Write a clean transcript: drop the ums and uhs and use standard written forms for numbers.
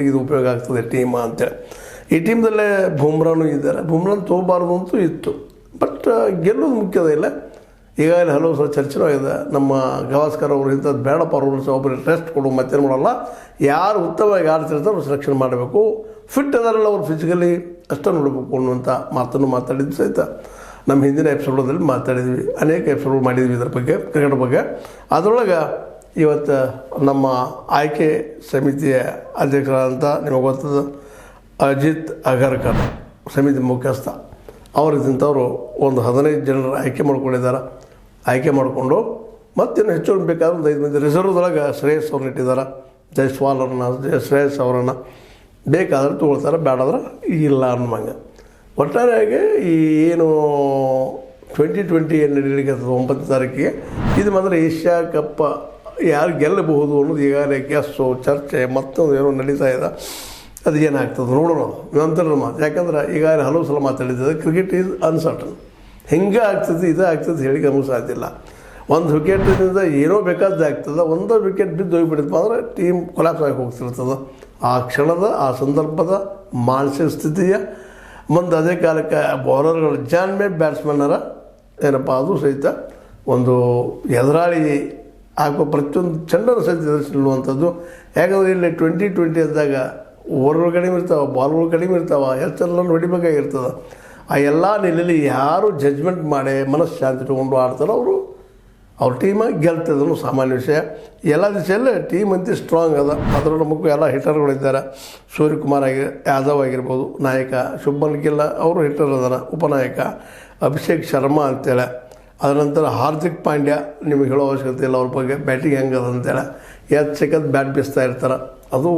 ಮಟ್ಟಿಗೆ ಇದು ಉಪಯೋಗ ಆಗ್ತದೆ ಟೀಮ್ ಅಂತೇಳಿ. ಈ ಟೀಮ್ದಲ್ಲೇ ಬುಮ್ರಾನು ಇದ್ದಾರೆ. ಬುಮ್ರಾನ್ ತೊಗೋಬಾರ್ದು ಅಂತೂ ಇತ್ತು, ಬಟ್ ಗೆಲ್ಲೋದು ಮುಖ್ಯದ ಇಲ್ಲ. ಈಗಾಗಲೇ ಹಲವು ಸಲ ಚರ್ಚೆನೂ ಆಗಿದೆ. ನಮ್ಮ ಗವಾಸ್ಕರ್ ಅವರು ಇಂಥದ್ದು ಬೇಡಪ್ಪ, ರೂಲ್ಸ್ ಒಬ್ಬರಿಗೆ ರೆಸ್ಟ್ ಕೊಡು, ಮತ್ತೇನು ಮಾಡಲ್ಲ, ಯಾರು ಉತ್ತಮವಾಗಿ ಆಡ್ತಿರ್ತಾರೆ ಅವ್ರು ಸೆಲೆಕ್ಷನ್ ಮಾಡಬೇಕು, ಫಿಟ್ ಅದಾರಲ್ಲ ಅವ್ರು ಫಿಸಿಕಲಿ ಅಷ್ಟೇ ನೋಡಬೇಕು ಅನ್ನುವಂಥ ಮಾತನ್ನು ಮಾತಾಡಿದ್ದು ಸಹಿತ ನಮ್ಮ ಹಿಂದಿನ ಎಪಿಸೋಡಲ್ಲಿ ಮಾತಾಡಿದ್ವಿ. ಅನೇಕ ಎಪಿಸೋಡ್ ಮಾಡಿದ್ವಿ ಇದರ ಬಗ್ಗೆ, ಕ್ರಿಕೆಟ್ ಬಗ್ಗೆ. ಅದರೊಳಗೆ ಇವತ್ತು ನಮ್ಮ ಆಯ್ಕೆ ಸಮಿತಿಯ ಅಧ್ಯಕ್ಷರಾದಂಥ ನಿಮಗೆ ಗೊತ್ತದ ಅಜಿತ್ ಅಗರ್ಕರ್, ಸಮಿತಿ ಮುಖ್ಯಸ್ಥ, ಅವರಿದ್ದಂಥವ್ರು ಒಂದು 15 ಜನರ ಆಯ್ಕೆ ಮಾಡ್ಕೊಂಡಿದ್ದಾರೆ. ಆಯ್ಕೆ ಮಾಡಿಕೊಂಡು ಮತ್ತಿನ್ನು ಹೆಚ್ಚು ಬೇಕಾದ್ರೆ ಒಂದು 5 ಮಂದಿ ರಿಸರ್ವ್ದೊಳಗೆ ಶ್ರೇಯಸ್ ಅವ್ರನ್ನ ಇಟ್ಟಿದ್ದಾರೆ. ಜೈಸ್ವಾಲ್ ಅವ್ರನ್ನ, ಶ್ರೇಯಸ್ ಅವರನ್ನು ಬೇಕಾದ್ರೆ ತೊಗೊಳ್ತಾರೆ, ಬೇಡಾದ್ರೆ ಇಲ್ಲ ಅನ್ನೋಂಗೆ. ಒಟ್ಟಾರೆಯಾಗಿ ಈ ಏನು 2020 ಏನು ನಡೀಲಿಕ್ಕೆ 9 ತಾರೀಕಿಗೆ ಇದು ಮಾತ್ರ ಏಷ್ಯಾ ಕಪ್ ಯಾರು ಗೆಲ್ಲಬಹುದು ಅನ್ನೋದು ಈಗಾಗಲೇ ಗೆಸ್ಸು ಚರ್ಚೆ ಮತ್ತೊಂದು ಏನೋ ನಡೀತಾ ಇದೆ. ಅದು ಏನಾಗ್ತದೆ ನೋಡೋಣ, ನಂತರ ಮಾತು. ಯಾಕಂದ್ರೆ ಈಗಾಗಲೇ ಹಲವು ಸಲ ಮಾತಾಡಿದ್ದಾರೆ, ಕ್ರಿಕೆಟ್ ಈಸ್ ಅನ್ಸರ್ಟನ್. ಹಿಂಗೆ ಆಗ್ತದೆ, ಇದು ಆಗ್ತದೆ ಹೇಳಿ ನಮಗೆ ಸಾಧ್ಯ ಇಲ್ಲ. ಒಂದು ವಿಕೆಟಿನಿಂದ ಏನೋ ಬೇಕಾದ್ದು ಆಗ್ತದೆ, ಒಂದೋ ವಿಕೆಟ್ ಬಿದ್ದು ಹೋಗಿಬಿಡುತ್ತಪ್ಪ ಅಂದರೆ ಟೀಮ್ ಕೊಲಾಪ್ಸ್ ಆಗಿ ಹೋಗ್ತಿರ್ತದೆ. ಆ ಕ್ಷಣದ, ಆ ಸಂದರ್ಭದ ಮಾನಸಿಕ ಸ್ಥಿತಿಯ ಮುಂದೆ ಅದೇ ಕಾಲಕ್ಕೆ ಬೌಲರ್ಗಳು ಜಾನ್ಮೆ ಬ್ಯಾಟ್ಸ್ಮನ್ನರ ಏನಪ್ಪ ಅದು ಸಹಿತ ಒಂದು ಎದುರಾಳಿ ಹಾಕುವ ಪ್ರತಿಯೊಂದು ಚೆಂಡನ್ನು ಸಹಿತ ಎದುರಿಸಿರುವಂಥದ್ದು. ಯಾಕಂದರೆ ಇಲ್ಲಿ 2020 ಅಂದಾಗ ಓವರ್ಗಳು ಕಡಿಮೆ ಇರ್ತಾವೆ, ಬಾಲ್ಗಳು ಕಡಿಮೆ ಇರ್ತಾವೆ, ಹೆಚ್ಚೆಲ್ಲ ಹೊಡಿಬೇಕಾಗಿರ್ತದೆ. ಆ ಎಲ್ಲ ನೆಲೆಯಲ್ಲಿ ಯಾರು ಜಡ್ಜ್ಮೆಂಟ್ ಮಾಡಿ ಮನಸ್ಶಾಂತಿ ತೊಗೊಂಡು ಆಡ್ತಾರೋ ಅವ್ರ ಟೀಮ ಗೆಲ್ತದನ್ನು ಸಾಮಾನ್ಯ ವಿಷಯ. ಎಲ್ಲ ದಿಶೆಯಲ್ಲೇ ಟೀಮ್ ಅಂತ ಸ್ಟ್ರಾಂಗ್ ಅದ. ಅದರ ನಮಗೂ ಎಲ್ಲ ಹಿಟ್ಟರ್ಗಳಿದ್ದಾರೆ. ಸೂರ್ಯಕುಮಾರ್ ಯಾದವ್ ಆಗಿರ್ಬೋದು ನಾಯಕ, ಶುಭ್ಮನ್ ಗಿಲ್ ಅವರು ಹಿಟ್ಟರ್ ಅದಾರ, ಉಪನಾಯಕ ಅಭಿಷೇಕ್ ಶರ್ಮಾ ಅಂತೇಳಿ. ಅದರ ನಂತರ ಹಾರ್ದಿಕ್ ಪಾಂಡ್ಯ, ನಿಮಗೆ ಹೇಳೋ ಅವಶ್ಯಕತೆ ಇಲ್ಲ ಅವ್ರ ಬಗ್ಗೆ, ಬ್ಯಾಟಿಂಗ್ ಹೆಂಗದ ಅಂತೇಳಿ. 2 ಸೆಕೆಂಡ್ ಬ್ಯಾಟ್ ಬೀಸ್ತಾ ಇರ್ತಾರೆ. ಅದು